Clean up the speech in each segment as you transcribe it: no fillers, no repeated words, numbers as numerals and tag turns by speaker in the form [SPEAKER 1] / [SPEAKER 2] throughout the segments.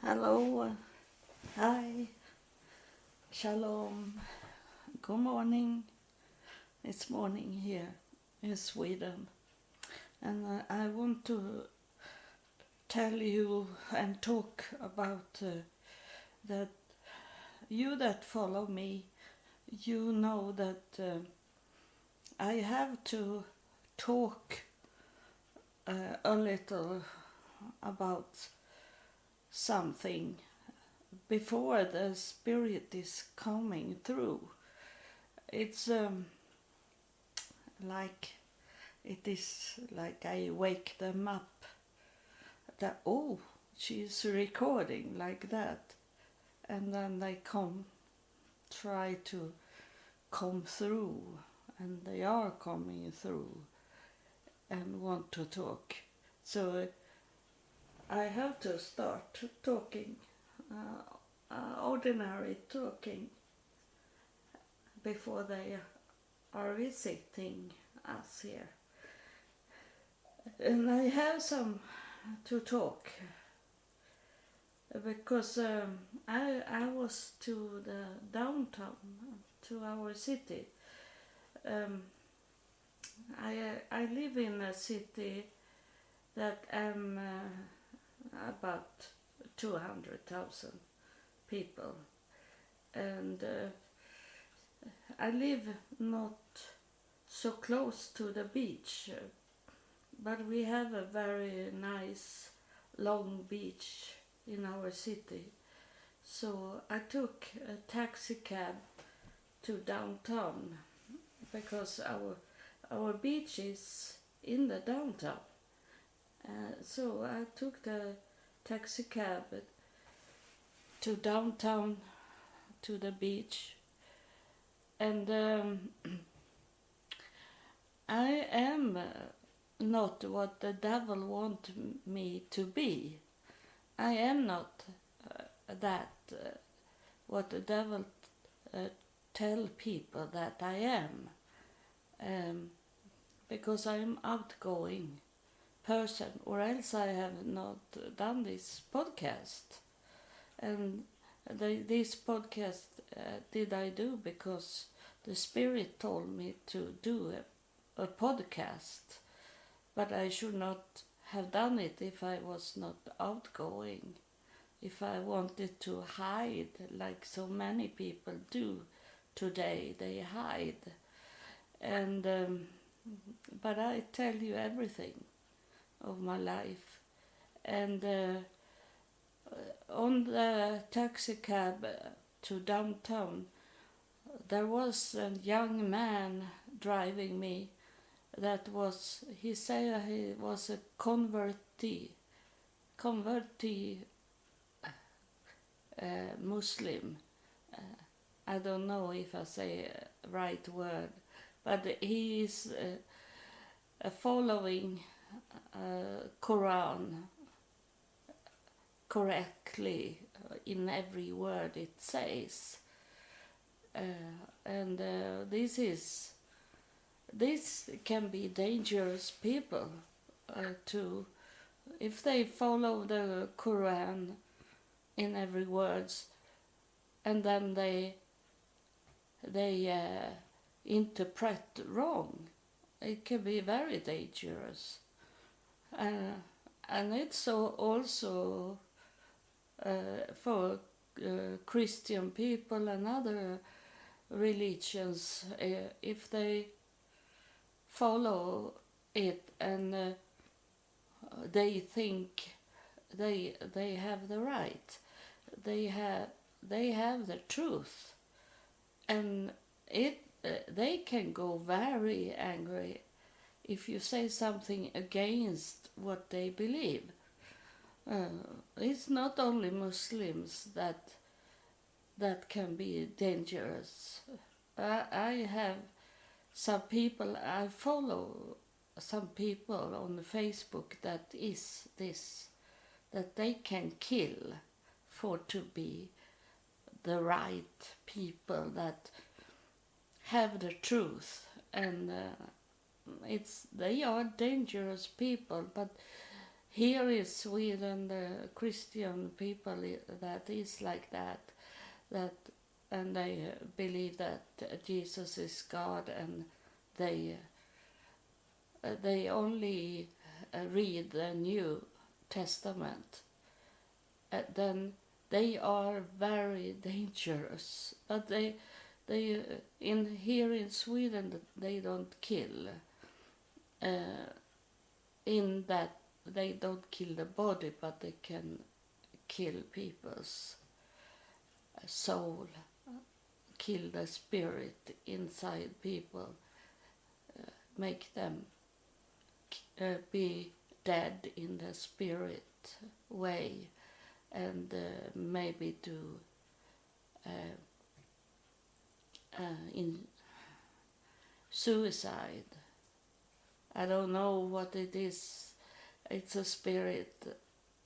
[SPEAKER 1] Hello, hi, shalom, good morning. It's morning here in Sweden, and I want to tell you and talk about that you that follow me, you know that I have to talk a little about something before the spirit is coming through. It's like it is like I wake them up that she's recording like that, and then they try to come through, and they are coming through and want to talk. So I have to start talking, ordinary talking, before they are visiting us here. And I have some to talk because I was to the downtown, to our city. I live in a city that about 200,000 people, and I live not so close to the beach, but we have a very nice long beach in our city. So I took a taxi cab to downtown because our beach is in the downtown. So I took the taxi cab to downtown to the beach, and I am not what the devil want me to be. I am not that what the devil tell people that I am, because I'm outgoing person, or else I have not done this podcast. And this podcast did I do because the Spirit told me to do a podcast, but I should not have done it if I was not outgoing, if I wanted to hide like so many people do today. They hide, and but I tell you everything of my life. And on the taxi cab to downtown, there was a young man driving me that was, he said he was a convertee Muslim. I don't know if I say right word, but he is following Quran correctly in every word it says, and this can be dangerous people to, if they follow the Quran in every words, and then they interpret wrong. It can be very dangerous, and it's also for Christian people and other religions, if they follow it and they think they have the right, they have the truth, and they can go very angry if you say something against what they believe. It's not only Muslims that can be dangerous. I have some people, I follow some people on Facebook that is this, that they can kill for to be the right people that have the truth, and they are dangerous people. But here in Sweden, the Christian people that is like that, and they believe that Jesus is God, and they only read the New Testament. Then they are very dangerous. But they in here in Sweden they don't kill. In that they don't kill the body, but they can kill people's soul, kill the spirit inside people, make them be dead in the spirit way, and maybe do in suicide. I don't know what it is. It's a spirit.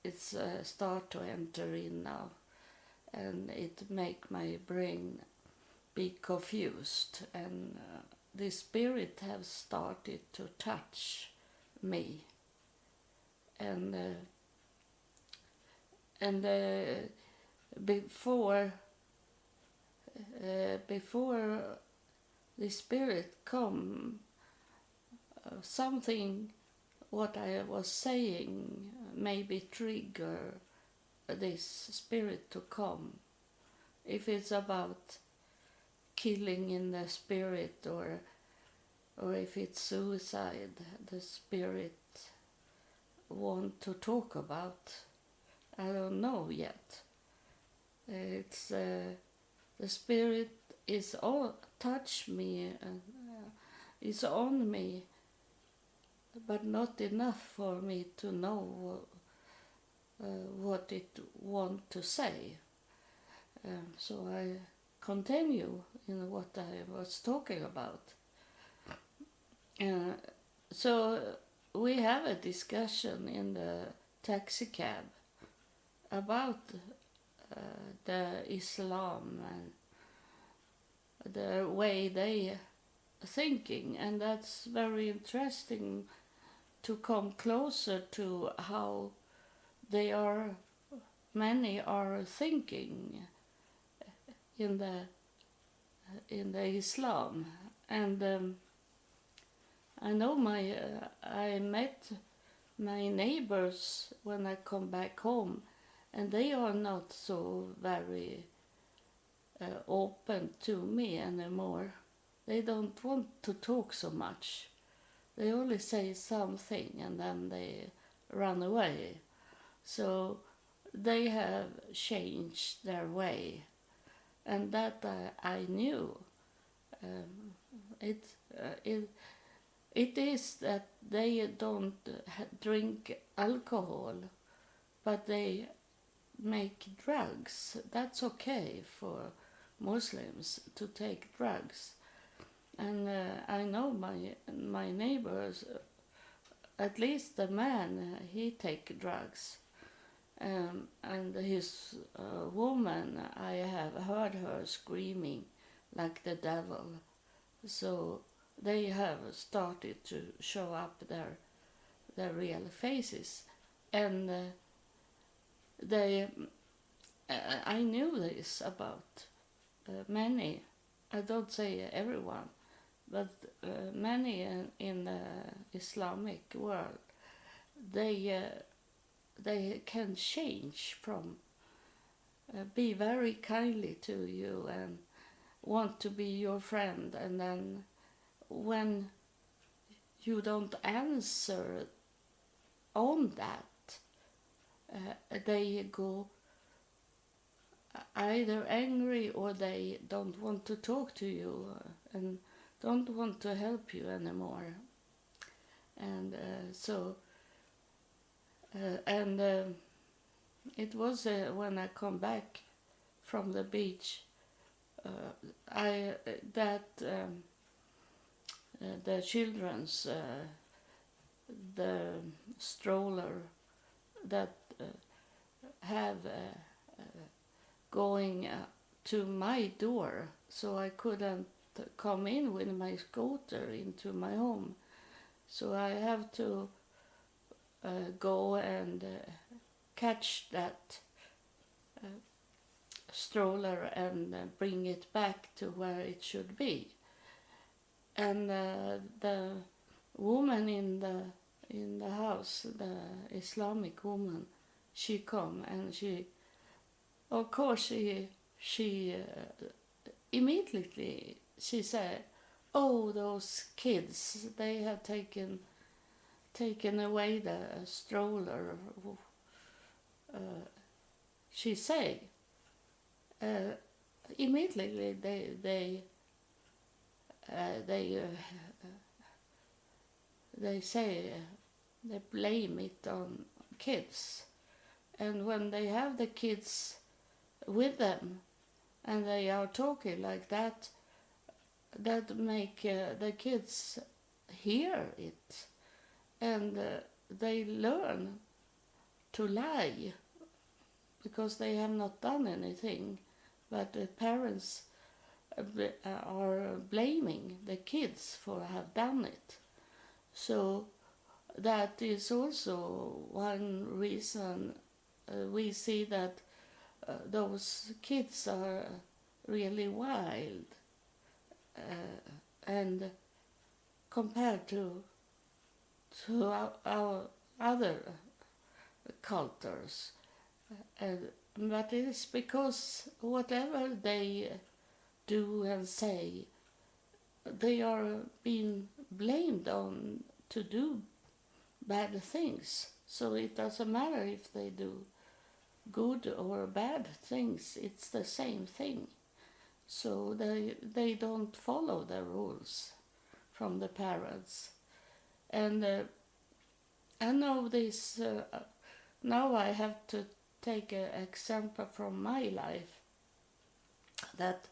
[SPEAKER 1] It's start to enter in now, and it make my brain be confused. And the spirit have started to touch me, and before the spirit come, something what I was saying maybe trigger this spirit to come. If it's about killing in the spirit, or if it's suicide, the spirit want to talk about. I don't know yet. It's the spirit is all touch me and is on me, but not enough for me to know what it want to say. So I continue in what I was talking about. So we have a discussion in the taxi cab about the Islam and the way they thinking, and that's very interesting to come closer to how many are thinking in the Islam. And I know I met my neighbors when I come back home, and they are not so very open to me anymore. They don't want to talk so much. They only say something and then they run away. So they have changed their way, and that I knew. It is that they don't drink alcohol, but they make drugs. That's okay for Muslims to take drugs. And I know my neighbors, at least the man, he take drugs. And his woman, I have heard her screaming like the devil. So they have started to show up their real faces. And I knew this about many, I don't say everyone, but many in the Islamic world, they can change from be very kindly to you and want to be your friend, and then when you don't answer on that, they go either angry or they don't want to talk to you and don't want to help you anymore. And it was when I come back from the beach, the children's the stroller that have going to my door, so I couldn't come in with my scooter into my home. So I have to go and catch that stroller and bring it back to where it should be. And the woman in the house, the Islamic woman, she come and she, of course, she immediately she said, "Oh, those kids! They have taken away the stroller." She say. Immediately they say they blame it on kids, and when they have the kids with them and they are talking like that, that make the kids hear it, and they learn to lie because they have not done anything, but the parents are blaming the kids for have done it. So that is also one reason we see that those kids are really wild, and compared to our other cultures. But it is because whatever they do and say, they are being blamed on to do bad things. So it doesn't matter if they do good or bad things, it's the same thing. So they don't follow the rules from the parents. And I know this, now I have to take an example from my life, that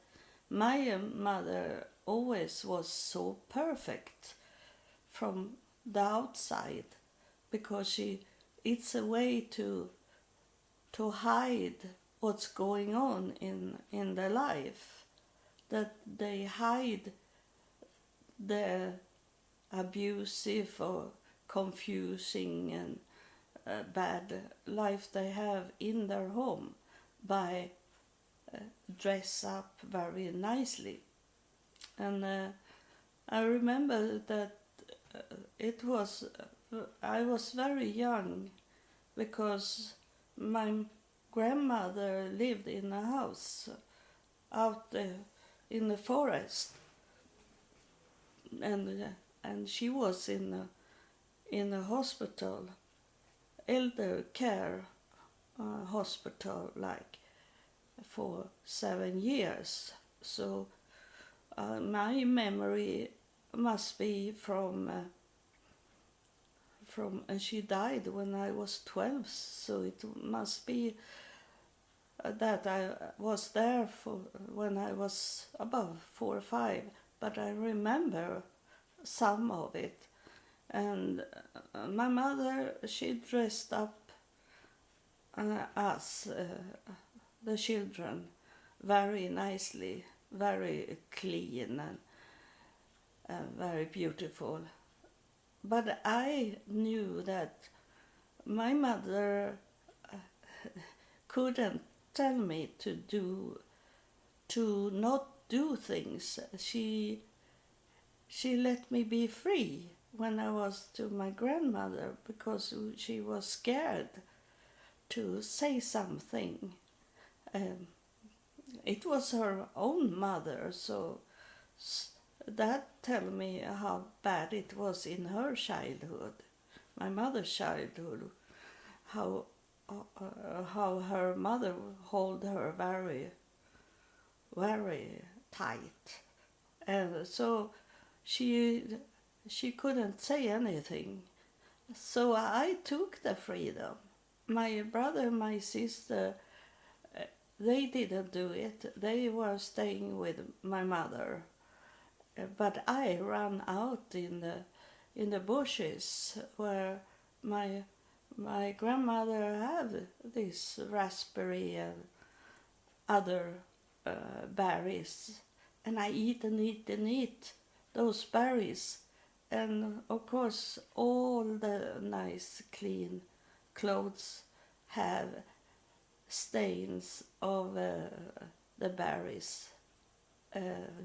[SPEAKER 1] my mother always was so perfect from the outside, because it's a way to hide what's going on in their life, that they hide the abusive or confusing and bad life they have in their home by dress up very nicely. And I remember that I was very young, because my grandmother lived in a house out in the forest, and she was in a hospital, elder care hospital, like for 7 years. So my memory must be from and she died when I was 12, so it must be that I was there for when I was above 4 or 5, but I remember some of it. And my mother, she dressed up us, the children, very nicely, very clean and very beautiful. But I knew that my mother couldn't tell me to not do things. She let me be free when I was to my grandmother, because she was scared to say something. It was her own mother, so that tell me how bad it was in her childhood, my mother's childhood, how her mother hold her very, very tight, and so she couldn't say anything. So I took the freedom. My brother and my sister, they didn't do it. They were staying with my mother. But I ran out in the bushes where my grandmother had this raspberry and other berries, and I eat and eat and eat those berries And of course, all the nice, clean clothes have stains of the berries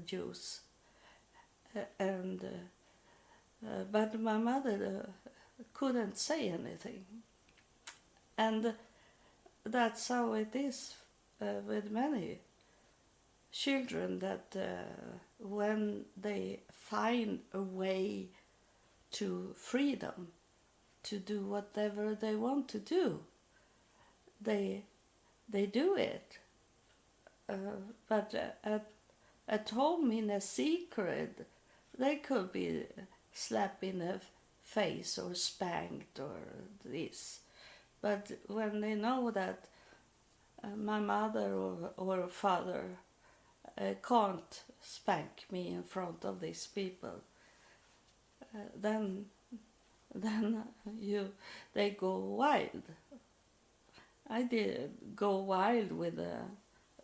[SPEAKER 1] juice. But my mother couldn't say anything. And that's how it is with many children, that when they find a way to freedom, to do whatever they want to do, they do it. But at home, in a secret, they could be slapped in the face or spanked or this. But when they know that my mother or father can't spank me in front of these people, then they go wild. I did go wild with the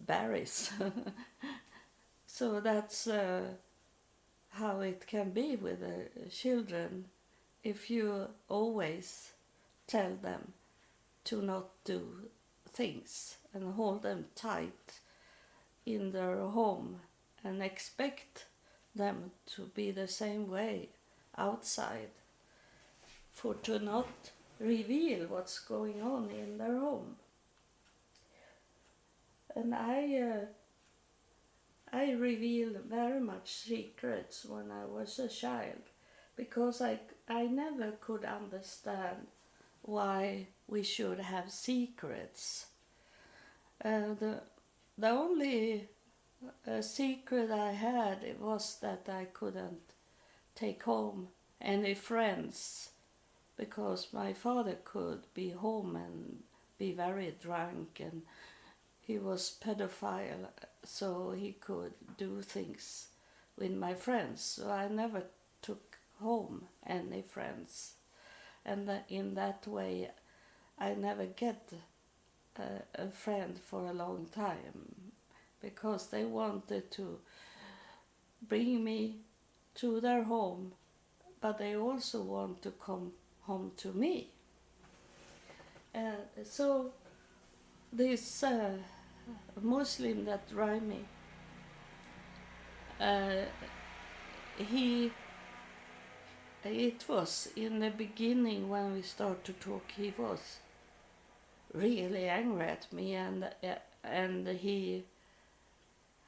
[SPEAKER 1] berries. So that's how it can be with the children if you always tell them to not do things and hold them tight in their home and expect them to be the same way outside, for to not reveal what's going on in their home. And I revealed very much secrets when I was a child, because I never could understand why we should have secrets. The only secret I had was that I couldn't take home any friends, because my father could be home and be very drunk, and he was pedophile, so he could do things with my friends. So I never took home any friends, and in that way I never get a friend for a long time, because they wanted to bring me to their home, but they also want to come home to me. So this Muslim that drive me, it was in the beginning when we started to talk, he was really angry at me, and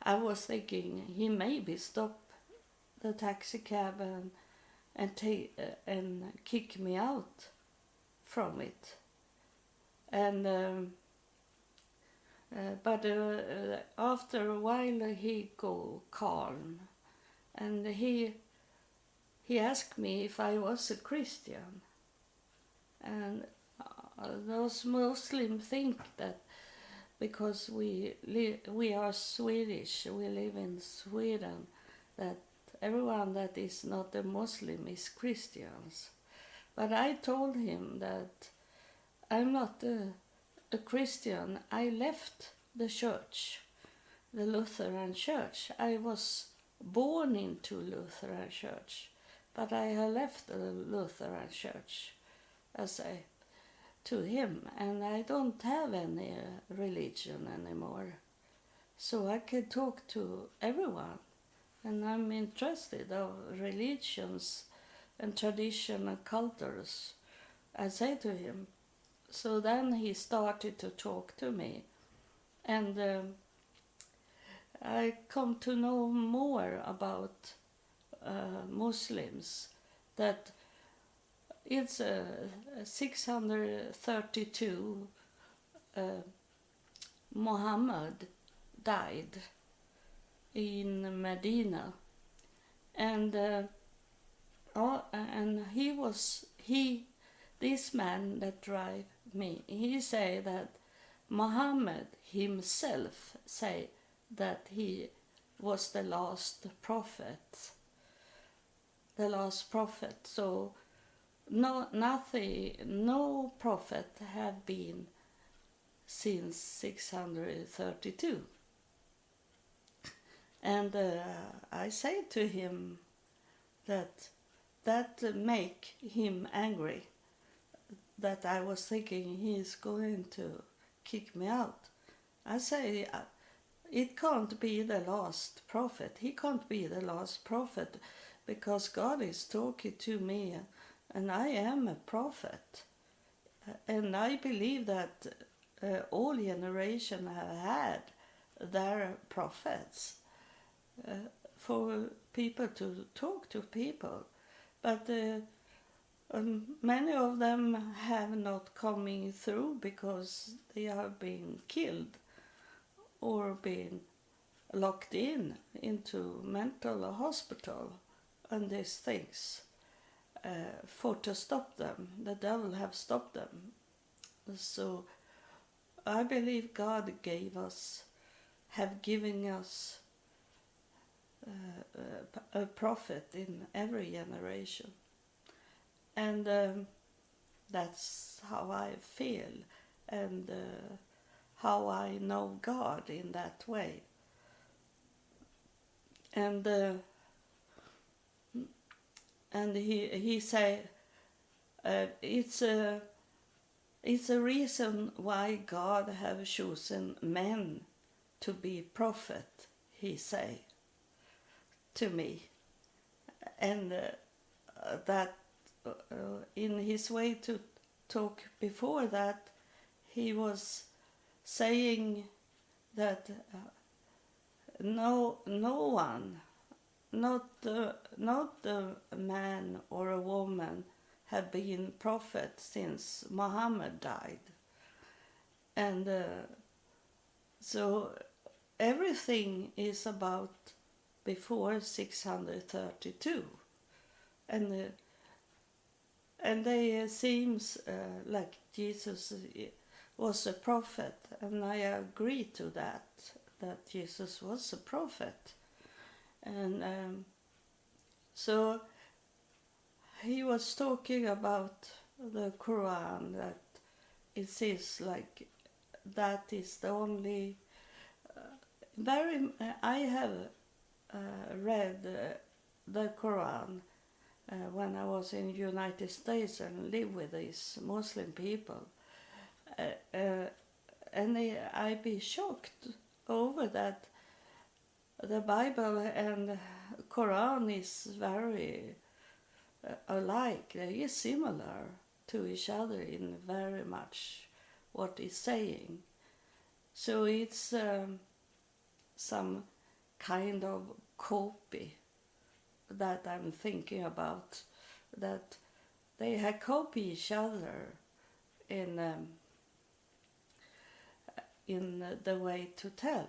[SPEAKER 1] I was thinking he maybe stop the taxi cab and kick me out from it. And but after a while he go calm, and he asked me if I was a Christian. And those Muslims think that because we are Swedish, we live in Sweden, that everyone that is not a Muslim is Christians. But I told him that I'm not a Christian. I left the church, the Lutheran church. I was born into Lutheran church, but I have left the Lutheran church, to him, and I don't have any religion anymore. So I can talk to everyone, and I'm interested of religions and tradition and cultures, I say to him. So then he started to talk to me, and I come to know more about Muslims, that it's 632 Muhammad died in Medina, and this man that drive me, he say that Muhammad himself say that he was the last prophet. So no prophet have been since 632. And I say to him that that make him angry, that I was thinking he's going to kick me out. I say, it can't be the last prophet. He can't be the last prophet because God is talking to me and I am a prophet. And I believe that all generations have had their prophets for people to talk to people. But many of them have not coming through because they have been killed or been locked into mental hospital and these things for to stop them. The devil have stopped them. So I believe God have given us a prophet in every generation. And that's how I feel and how I know God in that way. And he say it's a reason why God have chosen men to be prophet, he say to me, and that in his way to talk before that, he was saying that no one, not a man or a woman, have been prophet since Muhammad died, and so everything is about before 632, and they seems like Jesus was a prophet, and I agree to that Jesus was a prophet. And so he was talking about the Quran, that it seems like that is the only I have read the Quran when I was in the United States and lived with these Muslim people, and I be shocked over that the Bible and Quran is very alike. They are similar to each other in very much what it's saying. So it's some kind of copy that I'm thinking about, that they have copied each other in the way to tell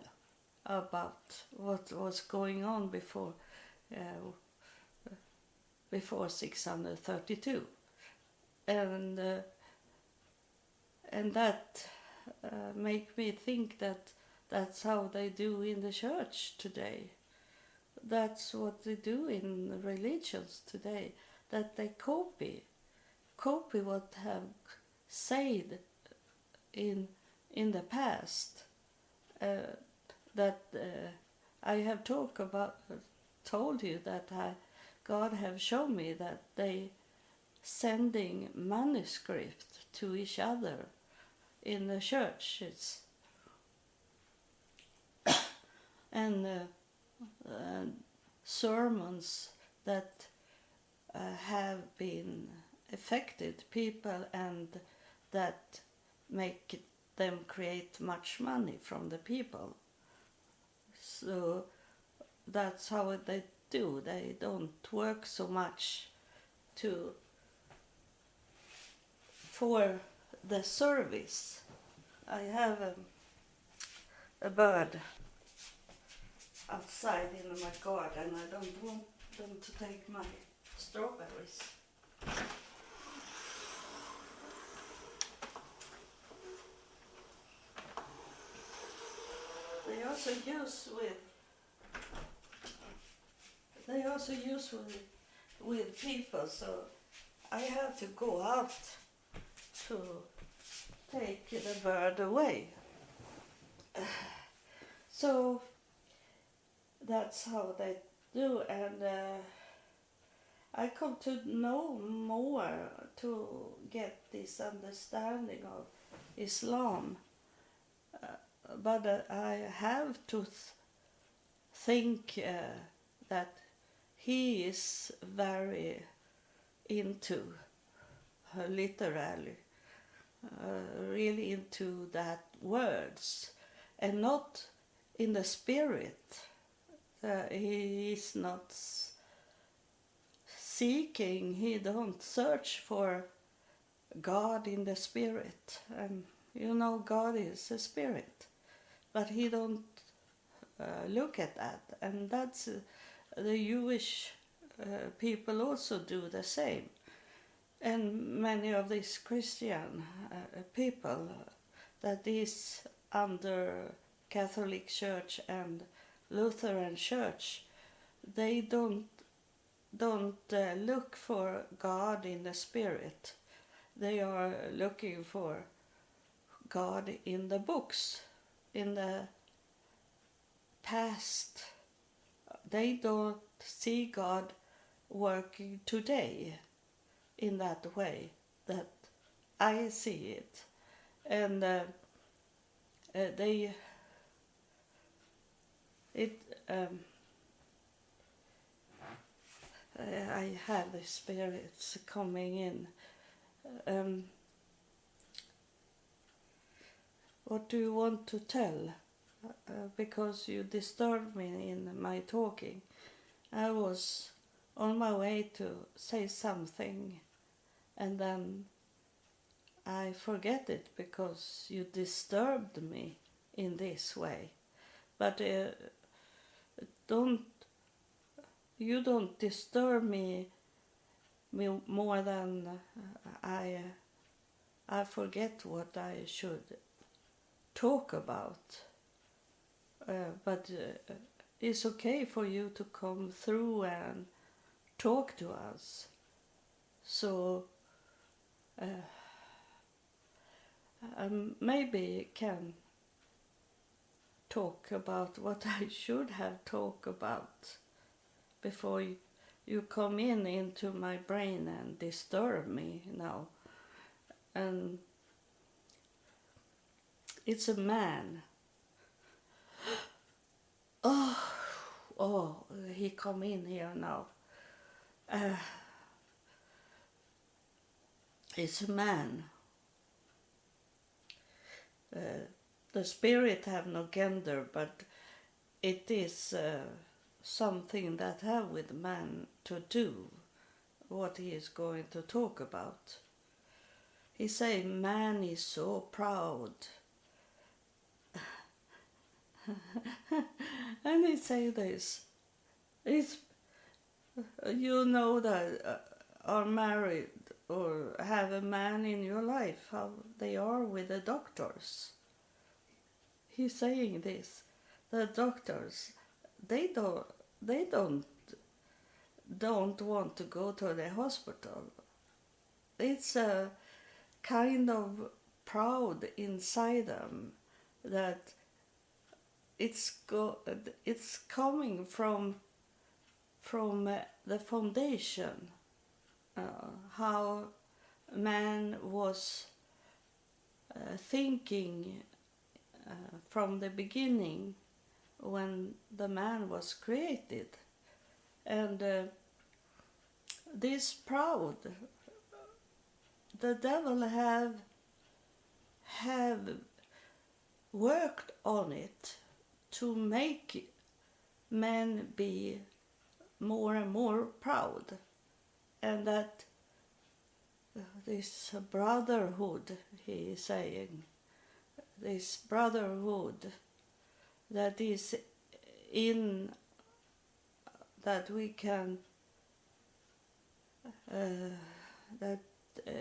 [SPEAKER 1] about what was going on before 632, and that make me think that that's how they do in the church today. That's what they do in religions today, that they copy what have said in the past. That I have told you that God have shown me that they sending manuscript to each other in the churches, and sermons that have been affected people and that make them create much money from the people. So that's how they do. They don't work so much for the service. I have a bird outside in my garden. I don't want them to take my strawberries. They also use with people, so I have to go out to take the bird away. So that's how they do, and I come to know more to get this understanding of Islam, but I have to think that he is very into literally, really into that words, and not in the spirit. He is not seeking, he don't search for God in the spirit. God is a spirit, but he don't look at that, and that's the Jewish people also do the same, and many of these Christian people that is under Catholic Church and Lutheran Church, they don't look for God in the spirit. They are looking for God in the books, in the past. They don't see God working today in that way that I see it. And I have the spirits coming in. What do you want to tell? Because you disturbed me in my talking. I was on my way to say something, and then I forget it because you disturbed me in this way. But you don't disturb me more than I forget what I should talk about. But it's okay for you to come through and talk to us. So maybe can talk about what I should have talked about before you come into my brain and disturb me now. And it's a man. Oh, he come in here now. It's a man. The spirit have no gender, but it is something that have with man to do, what he is going to talk about. He say man is so proud. And he say this, it's, you know that are married or have a man in your life, how they are with the doctors. He's saying this, the doctors, they don't want to go to the hospital. It's a kind of proud inside them that it's coming from the foundation, how man was thinking from the beginning when the man was created. And this proud, the devil have worked on it to make men be more and more proud, and that this brotherhood, he is saying, this brotherhood that is in, that we can that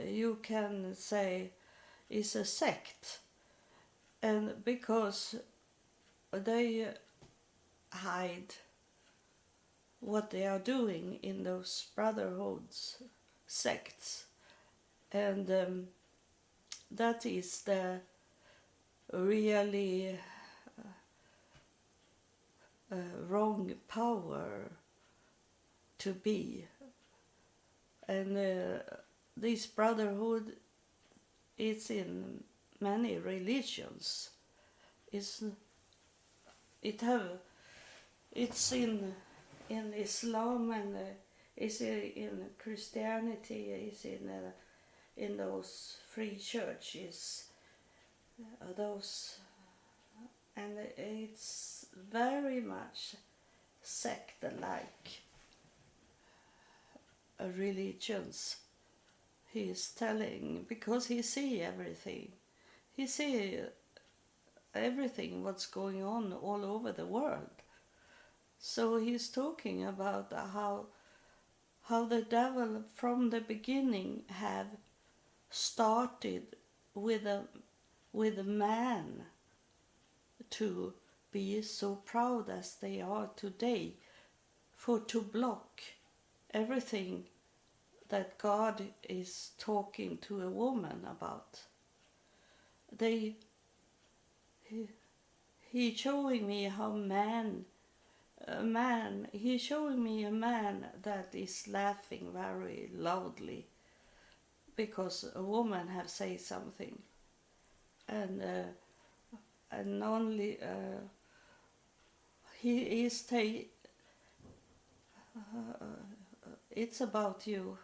[SPEAKER 1] you can say is a sect, and because they hide what they are doing in those brotherhoods, sects, and that is the really wrong power to be, And this brotherhood is in many religions. It's it have it's in Islam, and it's in Christianity. It's in those free churches, those, and it's very much sect-like religions. He is telling, because he see everything. He see everything what's going on all over the world. So he's talking about how the devil from the beginning have started with a man to be so proud as they are today, for to block everything that God is talking to a woman about. He's showing me how he's showing me a man that is laughing very loudly because a woman have said something, and only he is it's about you.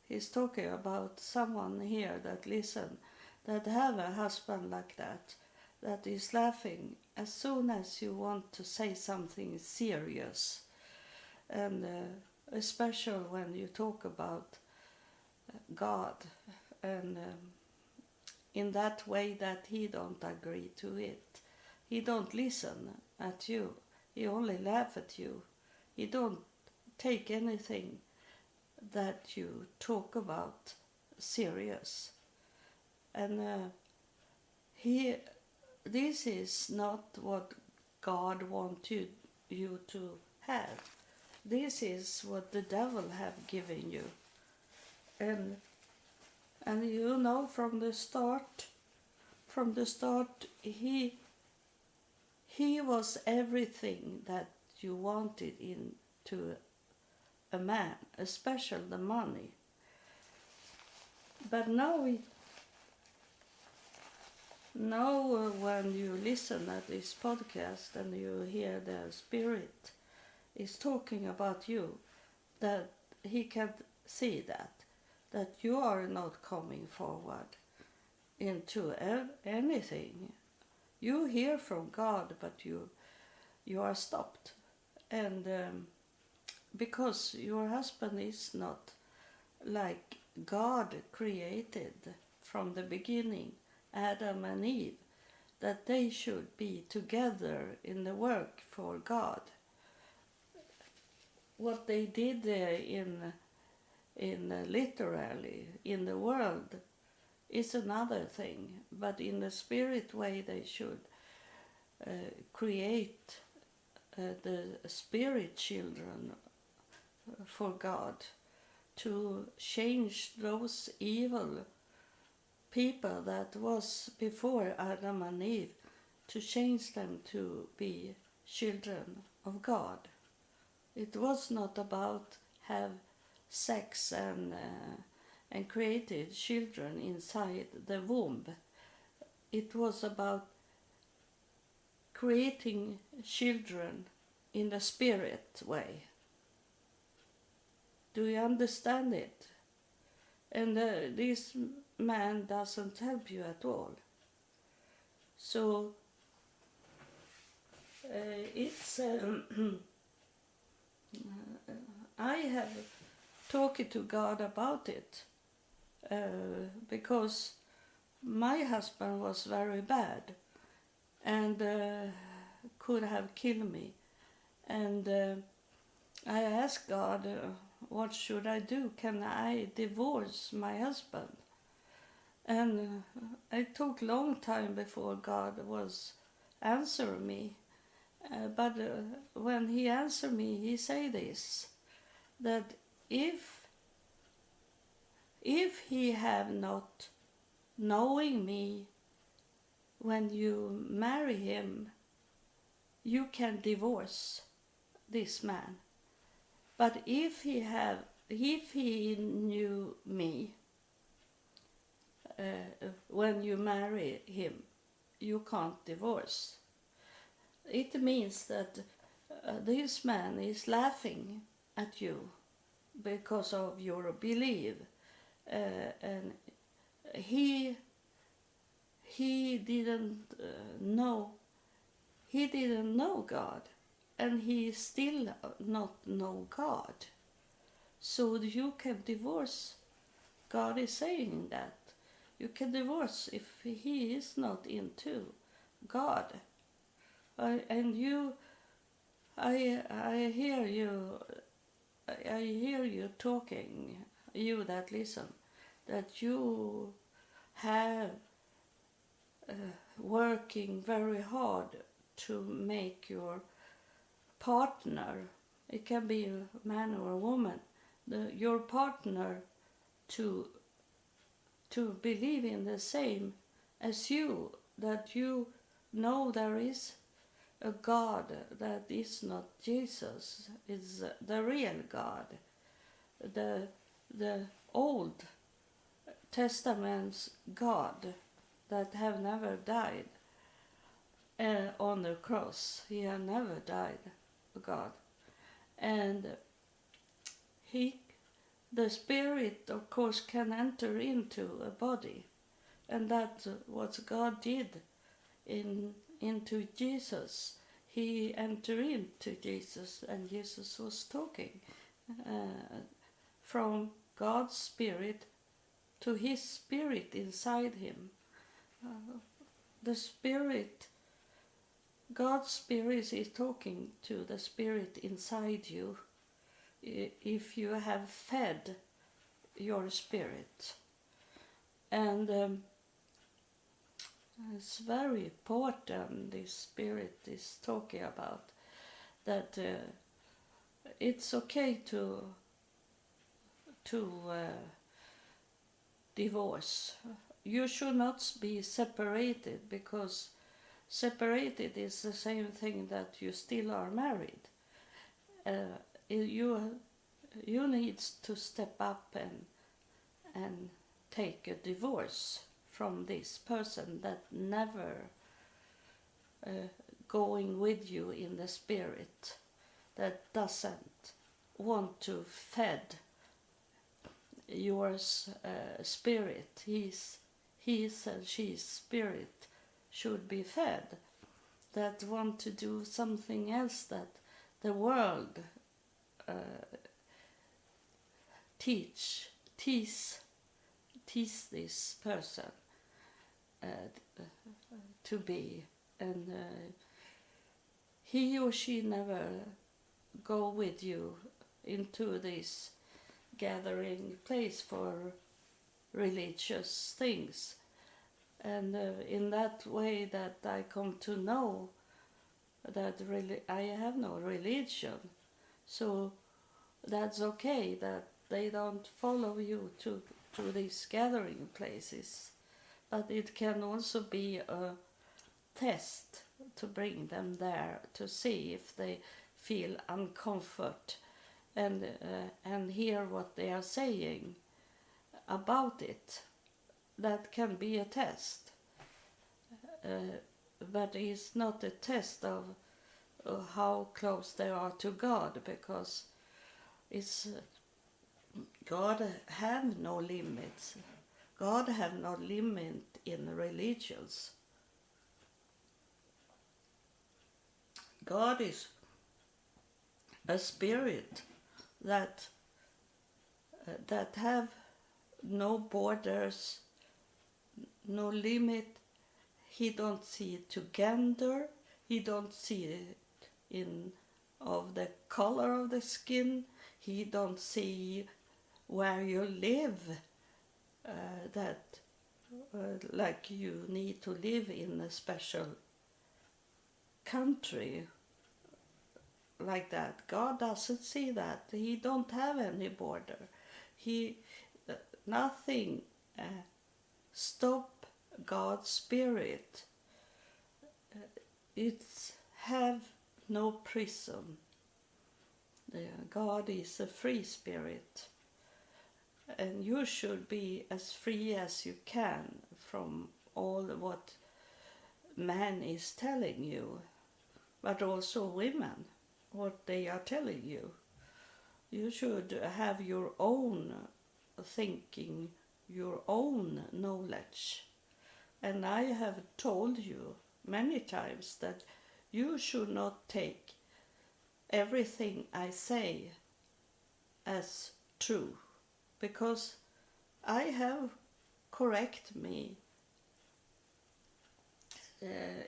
[SPEAKER 1] He's talking about someone here that listen, that have a husband like that is laughing as soon as you want to say something serious, and especially when you talk about God, and in that way that he don't agree to it. He don't listen at you. He only laugh at you. He don't take anything that you talk about serious. And this is not what God wants you to have. This is what the devil have given you. And you know, from the start he was everything that you wanted into a man, especially the money. But now when you listen at this podcast and you hear the Spirit is talking about you, that he can see that you are not coming forward into anything. You hear from God, but you are stopped, and because your husband is not like God created from the beginning, Adam and Eve, that they should be together in the work for God. What they did in literally in the world is another thing, but in the spirit way they should create the spirit children for God, to change those evil people that was before Adam and Eve, to change them to be children of God. It was not about have sex and created children inside the womb. It was about creating children in the spirit way. Do you understand it? And this man doesn't help you at all. So it's I have talked to God about it because my husband was very bad and could have killed me, and I asked God, what should I do? Can I divorce my husband? And it took a long time before God was answering me. But when he answered me, he said this, that if he have not knowing me when you marry him, you can divorce this man. But if he have if he knew me, when you marry him, you can't divorce. It means that this man is laughing at you because of your belief, and he didn't know God, and he still not know God. So you can divorce. God is saying that you can divorce if he is not into God. And you, I hear you. I hear you talking. You that listen, that you have working very hard to make your partner, it can be a man or a woman, your partner to believe in the same as you, that you know there is a God that is not Jesus, is the real God, the Old Testament's God that have never died on the cross. He had never died, God. And the spirit, of course, can enter into a body. And that's what God did into Jesus. He entered into Jesus, and Jesus was talking from God's spirit to his spirit inside him. The spirit, God's spirit is talking to the spirit inside you if you have fed your spirit. And it's very important, this spirit is talking about, that it's okay to divorce. You should not be separated, because separated is the same thing that you still are married. You need to step up and take a divorce from this person that never going with you in the spirit, that doesn't want to fed your spirit. His and she's spirit should be fed, that want to do something else that the world teach this person to be, and he or she never go with you into this gathering place for religious things. And in that way that I come to know that really I have no religion, so that's okay that they don't follow you to these gathering places. But it can also be a test to bring them there to see if they feel uncomfort and hear what they are saying about it. That can be a test, but it's not a test of how close they are to God, because it's God have no limits. God have no limit in religions. God is a spirit that have no borders, no limit. He don't see it to gender. He don't see it in of the color of the skin. He don't see where you live. Like you need to live in a special country like that. God doesn't see that. He don't have any border. He nothing stop God's spirit. It's have no prison. God is a free spirit. and you should be as free as you can from all what man is telling you, but also women, what they are telling you. You should have your own thinking, your own knowledge. And I have told you many times that you should not take everything I say as true, because I have correct me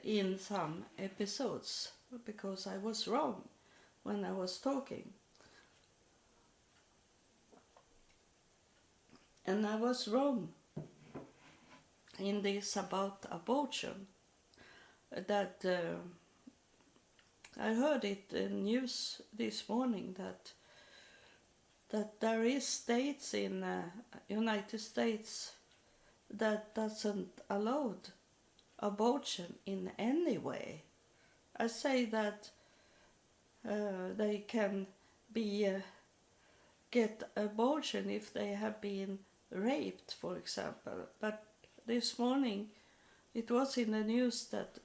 [SPEAKER 1] in some episodes because I was wrong when I was talking. And I was wrong in this about abortion. That I heard it in news this morning that there is states in United States that doesn't allow abortion in any way. I say that they can be get abortion if they have been raped, for example. But this morning it was in the news that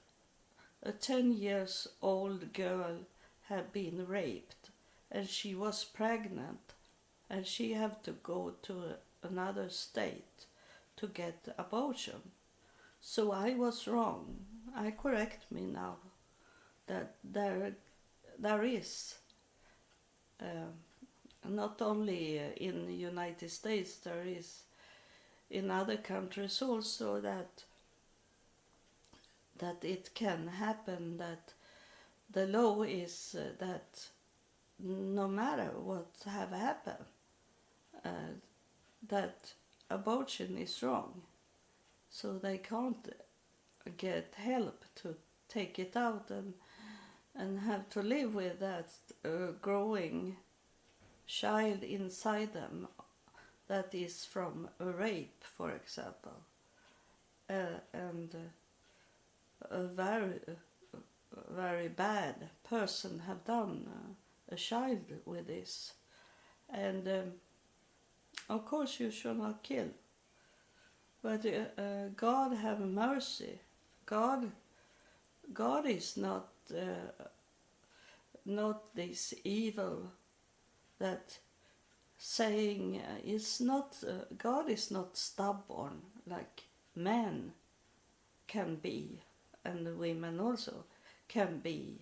[SPEAKER 1] a 10-year-old girl had been raped and she was pregnant and she had to go to another state to get abortion. So I was wrong. I correct me now that there is not only in the United States, there is in other countries also that it can happen, that the law is that no matter what have happened, that abortion is wrong, so they can't get help to take it out and have to live with that growing child inside them that is from a rape, for example, and a very bad person have done a child with this. And of course you should not kill, but God have mercy. God is not this evil that saying is not God is not stubborn like men can be, and women also can be,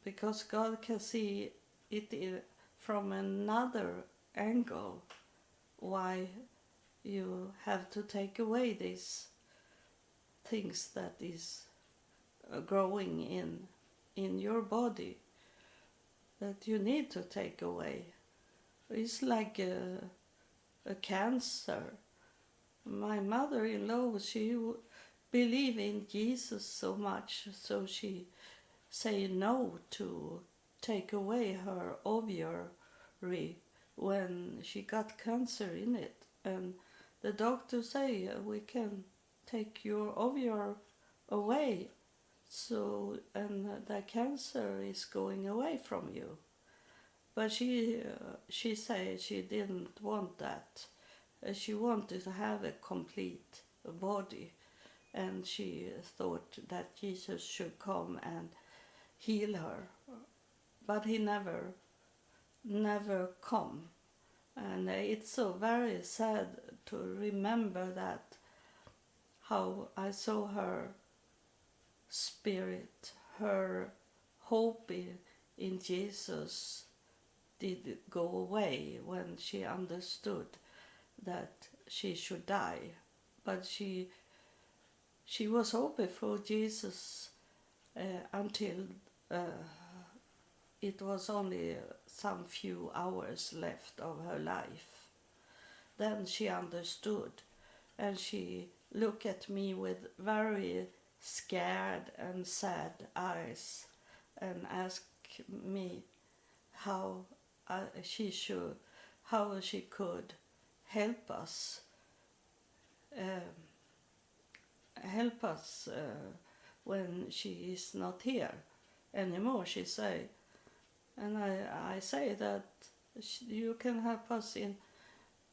[SPEAKER 1] because God can see it from another angle, why you have to take away these things that is growing in your body, that you need to take away. It's like a cancer. My mother-in-law, she believed in Jesus so much, so she say no to take away her ovary when she got cancer in it. And the doctor say, we can take your ovary away, so and the cancer is going away from you. But she said she didn't want that. She wanted to have a complete body, and she thought that Jesus should come and heal her. But he never come. And it's so very sad to remember that, how I saw her spirit, her hope in Jesus did go away when she understood that she should die. But she was hoping for Jesus until it was only some few hours left of her life. Then she understood, and she looked at me with very scared and sad eyes and asked me how she could help us when she is not here anymore, she say. And I say that You can help us in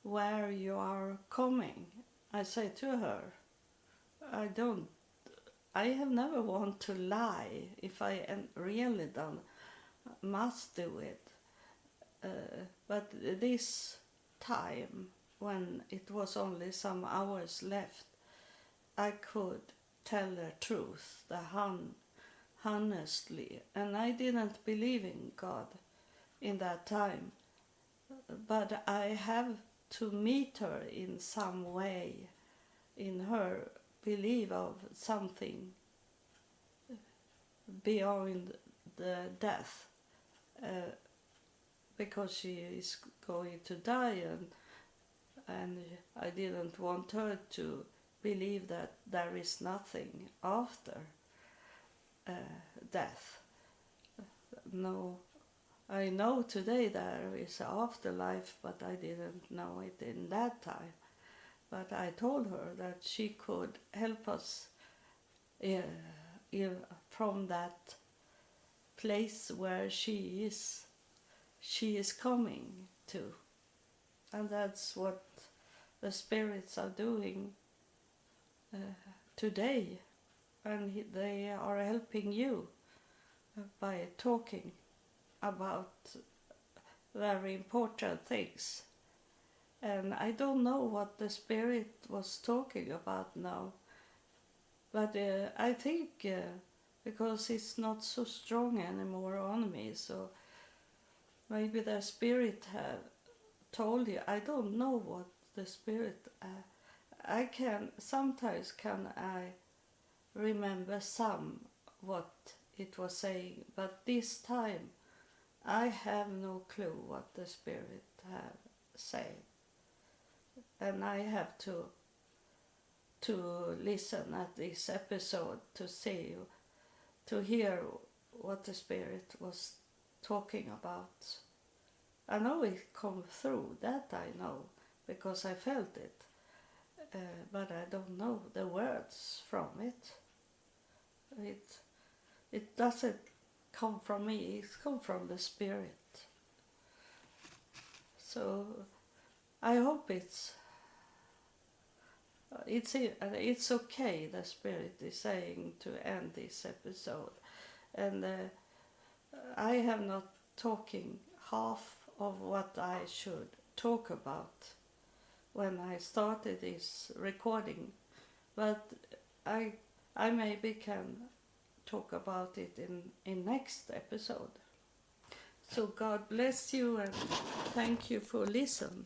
[SPEAKER 1] where you are coming. I say to her, I have never want to lie. If I am really done, must do it. But this time, when it was only some hours left, I could tell the truth, honestly, and I didn't believe in God in that time. But I have to meet her in some way, in her belief of something beyond the death, because she is going to die, and I didn't want her to believe that there is nothing after death. No, I know today there is an afterlife, but I didn't know it in that time. But I told her that she could help us from that place where she is coming to. And that's what the spirits are doing today. And they are helping you by talking about very important things. And I don't know what the spirit was talking about now, but I think because it's not so strong anymore on me, so maybe the spirit have told you. I don't know what the spirit. I sometimes I remember some what it was saying, but this time I have no clue what the spirit have said, and I have to listen at this episode to see, to hear what the spirit was talking about. I know it come through, that I know, because I felt it, but I don't know the words from it. It doesn't come from me, it comes from the spirit. So I hope it's okay, the spirit is saying, to end this episode. And I have not talking half of what I should talk about when I started this recording, but I maybe can talk about it in next episode. So God bless you, and thank you for listening.